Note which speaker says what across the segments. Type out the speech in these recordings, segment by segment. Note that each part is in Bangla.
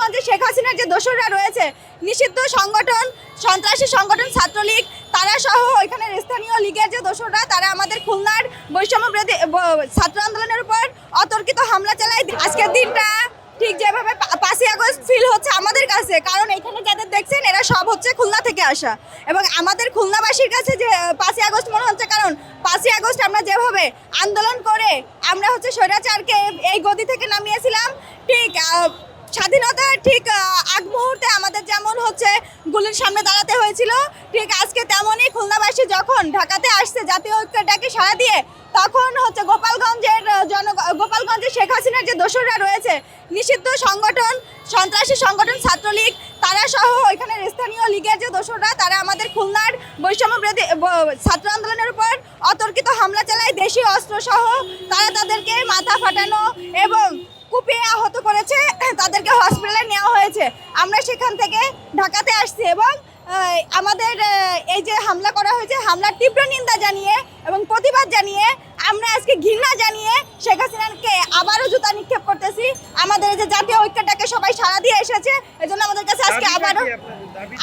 Speaker 1: গোপালগঞ্জে শেখ হাসিনার যে দোসররা রয়েছে, নিষিদ্ধ সংগঠন, সন্ত্রাসী সংগঠন ছাত্রলীগ, তারা সহ ওইখানে স্থানীয় লীগের যে দোসররা, তারা আমাদের খুলনার বৈষম্য বিরোধী ছাত্র আন্দোলনের উপর অতর্কিত হামলা চালায়। আজকের দিনটা ঠিক যেভাবে 5ই আগস্ট ফিল হচ্ছে আমাদের কাছে, কারণ এখানে যাদের দেখছেন এরা সব হচ্ছে খুলনা থেকে আসা, এবং আমাদের খুলনাবাসীর কাছে যে 5ই আগস্ট মনে হচ্ছে, কারণ 5ই আগস্ট আমরা যেভাবে আন্দোলন করে আমরা হচ্ছে স্বৈরাচারকে এই গদি থেকে নামিয়েছিলাম, ঠিক স্বাধীনতার ঠিক আগ মুহূর্তে আমাদের যেমন হচ্ছে গুলির সামনে দাঁড়াতে হয়েছিল, ঠিক আজকে তেমনই খুলনাবাসী যখন ঢাকাতে আসছে জাতীয় ঐক্যের ডাকে সাড়া দিয়ে, তখন হচ্ছে গোপালগঞ্জে শেখ হাসিনার যে দোসররা রয়েছে, নিষিদ্ধ সংগঠন, সন্ত্রাসী সংগঠন ছাত্রলীগ, তারা সহ ওইখানে স্থানীয় লীগের যে দোসররা, তারা আমাদের খুলনার বৈষম্য বিরোধী ছাত্র আন্দোলনের উপর অতর্কিত হামলা চালায় দেশীয় অস্ত্র সহ। তারা তাদেরকে মাথা ফাটানো এবং কুপিয়ে আহত করেছে, তাদেরকে হসপিটালে নেওয়া হয়েছে। আমরা সেখান থেকে ঢাকাতে আসছি এবং আমাদের এই যে হামলা করা হয়েছে, হামলার তীব্র নিন্দা জানিয়ে এবং প্রতিবাদ জানিয়ে আমরা আজকে ঘৃণা জানিয়ে শেখ হাসিনাকে আবারও জুতা নিক্ষেপ করতেছি। আমাদের এই যে জাতীয় ঐক্যটাকে সবাই সাড়া দিয়ে এসেছে, এজন্য আমাদের কাছে আজকে আবারও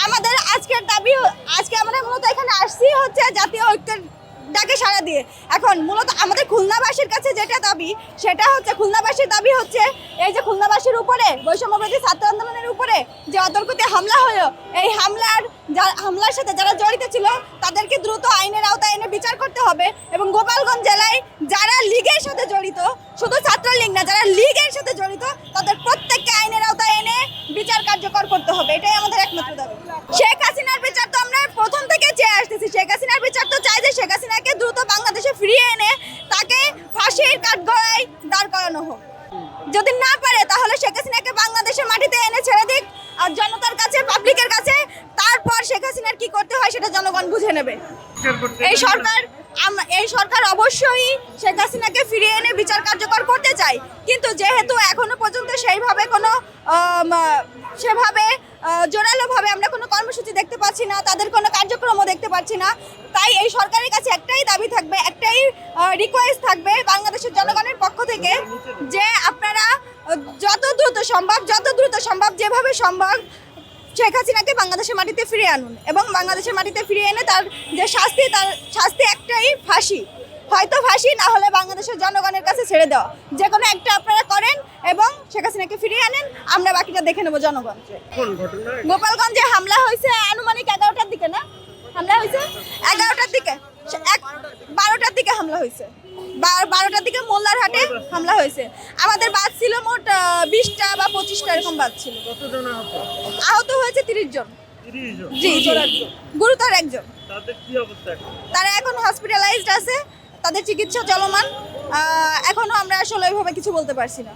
Speaker 1: আমাদের আজকের দাবি, আজকে আমরা মূলত এখানে আসছি হচ্ছে জাতীয় ঐক্যের ডাকে সাড়া দিয়ে। এখন মূলত আমাদের খুলনাবাসীর কাছে যেটা দাবি, সেটা হচ্ছে খুলনাবাসীর দাবি হচ্ছে এই যে খুলনাবাসীর উপরে বৈষম্য বিরোধী ছাত্র আন্দোলনের উপরে যে অতর্কিত হামলা হলো, এই হামলার সাথে যারা জড়িত ছিল তাদেরকে দ্রুত আইনের আওতায় এনে বিচার করতে হবে, এবং গোপালগঞ্জ জেলায় যারা লীগের সাথে জড়িত, শুধু ছাত্রলীগ না, যারা লীগের সাথে জড়িত তাদের প্রত্যেককে আইনের আওতায় এনে বিচার কার্যকর করতে হবে। এটাই আমাদের একমাত্র দাবি। শেখ হাসিনার বিচার তো আমরা প্রথম থেকে চেয়ে আসতেছি। শেখ হাসিনার বিচার তো চাই যে শেখ হাসিনাকে দ্রুত বাংলাদেশে ফিরিয়ে এনে তাকে ফাঁসির কাঠগড়ায় দাঁড় করানো হোক। যদি না পারে তাহলে শেখ হাসিনাকে বাংলাদেশের মাটিতে এনে ছেড়ে দিক আর জনতার কাছে, পাবলিকের কাছে, তারপর শেখ হাসিনার কি করতে হয় সেটা জনগণ বুঝে নেবে। এই সরকার অবশ্যই শেখ হাসিনাকে ফিরিয়ে এনে বিচার কার্যকর করতে চায়, কিন্তু যেহেতু এখনো পর্যন্ত সেভাবে জোরালোভাবে আমরা কোনো কর্মসূচি দেখতে পাচ্ছি না, তাদের কোনো কার্যক্রমও দেখতে পাচ্ছি না, তাই এই সরকারের কাছে একটাই দাবি থাকবে, একটাই রিকোয়েস্ট থাকবে বাংলাদেশের জনগণের পক্ষ থেকে, যে আপনারা যত দ্রুত সম্ভব যেভাবে সম্ভব শেখ হাসিনাকে বাংলাদেশের মাটিতে ফিরিয়ে আনুন, এবং বাংলাদেশের মাটিতে ফিরিয়ে এনে তার যে শাস্তি একটাই ফাঁসি, হয়তো ফাঁসি, না হলে বাংলাদেশের জনগণের কাছে ছেড়ে দেওয়া, যে কোনো একটা আপনারা করেন এবং শেখ হাসিনাকে ফিরিয়ে আনেন, আমরা বাকিটা দেখে নেবো জনগণ। গোপালগঞ্জে হামলা হয়েছে আনুমানিক 11টার দিকে, না হামলা হয়েছে 11টার দিকে, 12টার দিকে হামলা হয়েছে, 12টার দিকে মোল্লারহাটে হামলা হয়েছে। আমাদের বাস ছিল মোট 20টা বা 25টা এরকম বাস ছিল। আহত হয়েছে 30 জন। জি, গুরুতর একজন। তারা এখন হসপিটালাইজড আছে, তাদের চিকিৎসা চলমান। এখনো আমরা আসলে ওইভাবে কিছু বলতে পারছি না।